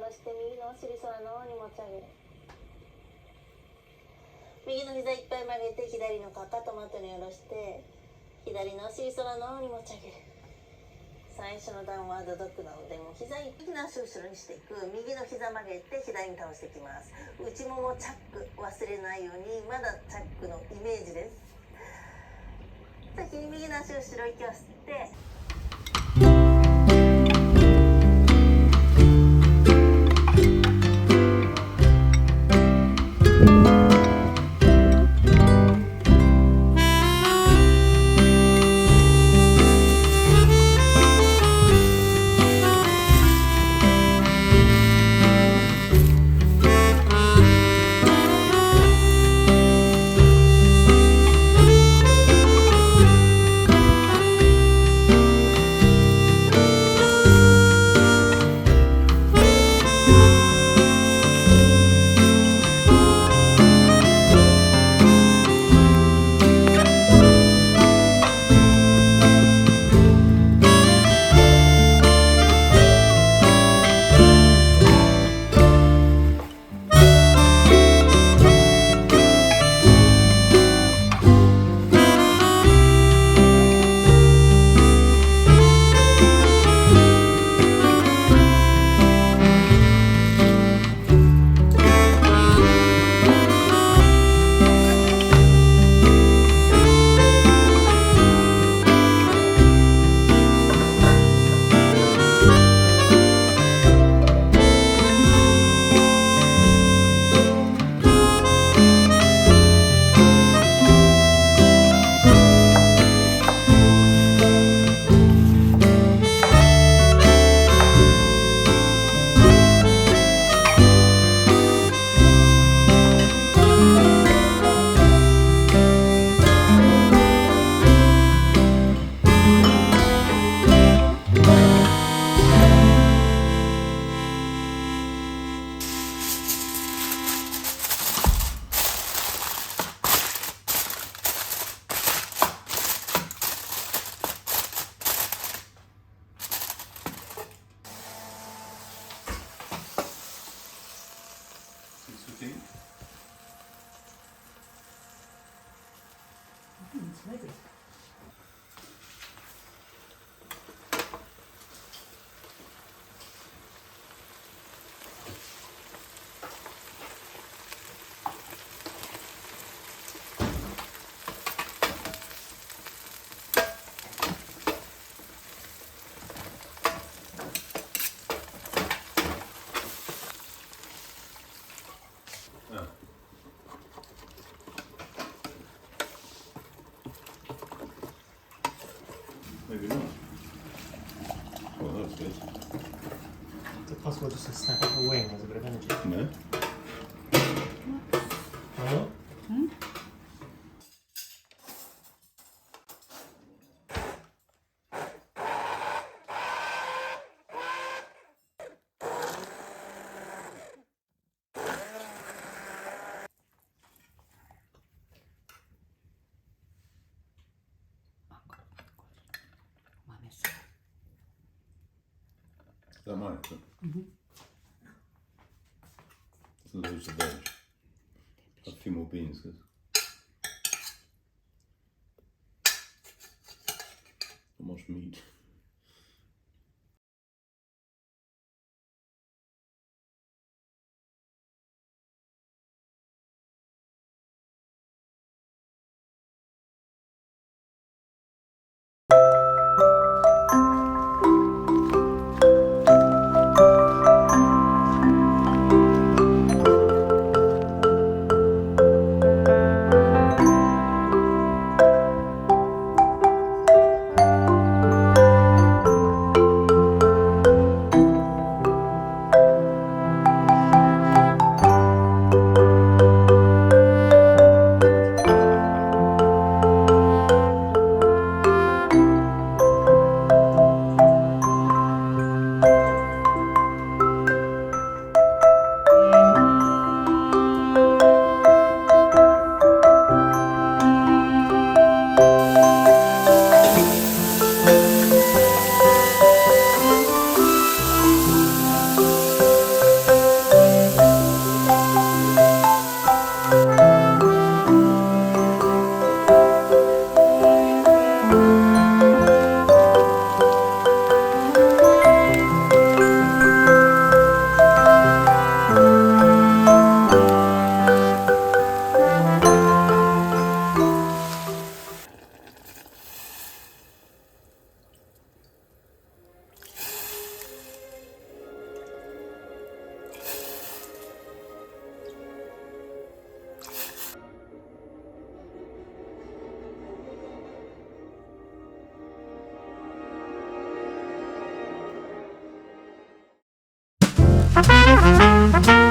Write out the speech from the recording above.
下ろして右のお尻空の方に持ち上げる。右の膝いっぱい曲げて左のかかとマットに下ろして左のお尻空の方に持ち上げる。最初のダウンワードドッグの腕も右の足を後ろにしていく。右の膝曲げて左に倒していきます。内ももチャック忘れないように、まだチャックのイメージです。先に右の足を後ろ息を吸って、Maybe not. Well, that's good. Is it possible just to snap up the wing as a bit of energy? No? Hello? That might happen. Loads of veg. A few more beans, because not much meat. it?